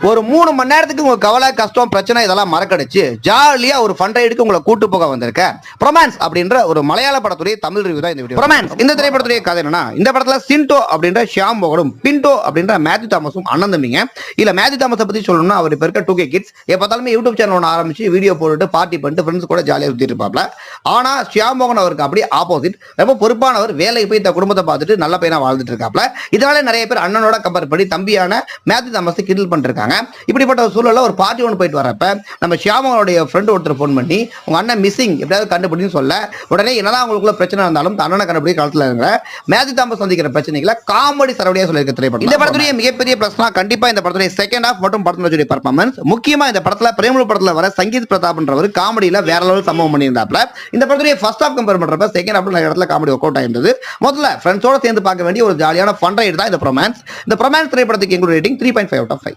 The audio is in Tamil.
ஒரு 3 மணி நேரத்துக்கு உங்க கவலை கஷ்டம் பிரச்சனை இதெல்லாம் மறக்கடிச்சு ஜாலியா ஒரு ஃபன் ரைடுக்கு உங்களை கூட்டு போக வந்திருக்க ரொமான்ஸ் அப்படின்ற ஒரு மலையாள படத்துடைய தமிழ் ரிவ்யூ தான் இந்த வீடியோ. ரொமான்ஸ் இந்த திரைப்படத்துடைய கதை என்னன்னா, இந்த படத்துல சின்டோ அப்படின்ற ஷியாம் மோகனும் பின்டோ அப்படின்ற மேத்யூ தாமஸும் அண்ணன் தம்பிங்க. இல்ல மேத்யூ தாமஸை பத்தி சொல்லணும்னா, அவர் இப்ப இருக்க 2K கிட்ஸ் எப்ப யூடியூப் சேனல் ஒன்று ஆரம்பிச்சு வீடியோ போட்டு பார்ட்டி பண்ணிட்டு ஃப்ரெண்ட்ஸ் கூட ஜாலியாக சுத்திட்டு இருப்பாப்ல. ஆனா ஷியாம் மோகன் அவருக்கு அப்படியே ஆப்போசிட், ரொம்ப பொறுப்பானவர், வேலைக்கு போய் இந்த குடும்பத்தை பார்த்துட்டு நல்ல பையனா வாழ்ந்துட்டு இருக்காப்ல. இதனால நிறைய பேர் அண்ணனோட கம்பேர் பண்ணி தம்பியான மேத்யூ தாமஸை கிண்டல் பண்ணிருக்காங்க. இப்படிப்பட்ட ஒரு சூழல்ல ஒரு பார்ட்டி ஒன்று போயிட்டு வரப்ப நம்ம ஷியாமோனுடைய ஃப்ரெண்ட் ஒருத்தர் ஃபோன் பண்ணி உங்க அண்ணன் மிஸ்ஸிங் எப்படியாவது கண்டுபிடின்னு சொல்ல, உடனே என்னதான் அவங்களுக்குள்ள பிரச்சனை இருந்தாலும் அண்ணனை கண்டுபிடி காலத்தில் இருக்கிற மேத்யூ தாமஸ் சந்திக்கிற பிரச்சனைகளை காமெடி சரவடியா சொல்லியிருக்க திரைப்படம். இந்த படத்துடைய மிகப்பெரிய பிளஸ்னா கண்டிப்பா இந்த படத்துடைய செகண்ட் ஹாஃப் மற்றும் படத்துடைய பர்ஃபார்மன்ஸ். முக்கியமா இந்த படத்துல பிரேமலு படத்துல வர சங்கீத் பிரதாப்ன்றவர் காமெடியில வேற லெவல் சம்பவம் பண்ணியிருந்தாப்ல. இந்த படத்துடைய ஃபர்ஸ்ட் ஹாஃப் கம்பேர் பண்றப்ப செகண்ட் ஹாஃப்ல நிறைய இடத்துல காமெடி ஒர்க் அவுட் ஆயிருந்தது. முதல்ல ஃப்ரெண்ட்ஸோட சேர்ந்து பார்க்க வேண்டிய ஒரு ஜாலியான ஃபன் ரைடு தான் இந்த ரொமான்ஸ். இந்த ரொமான்ஸ் திரைப்படத்துக்கு எங்களுடைய ரேட்டிங் 3.5 out of 5.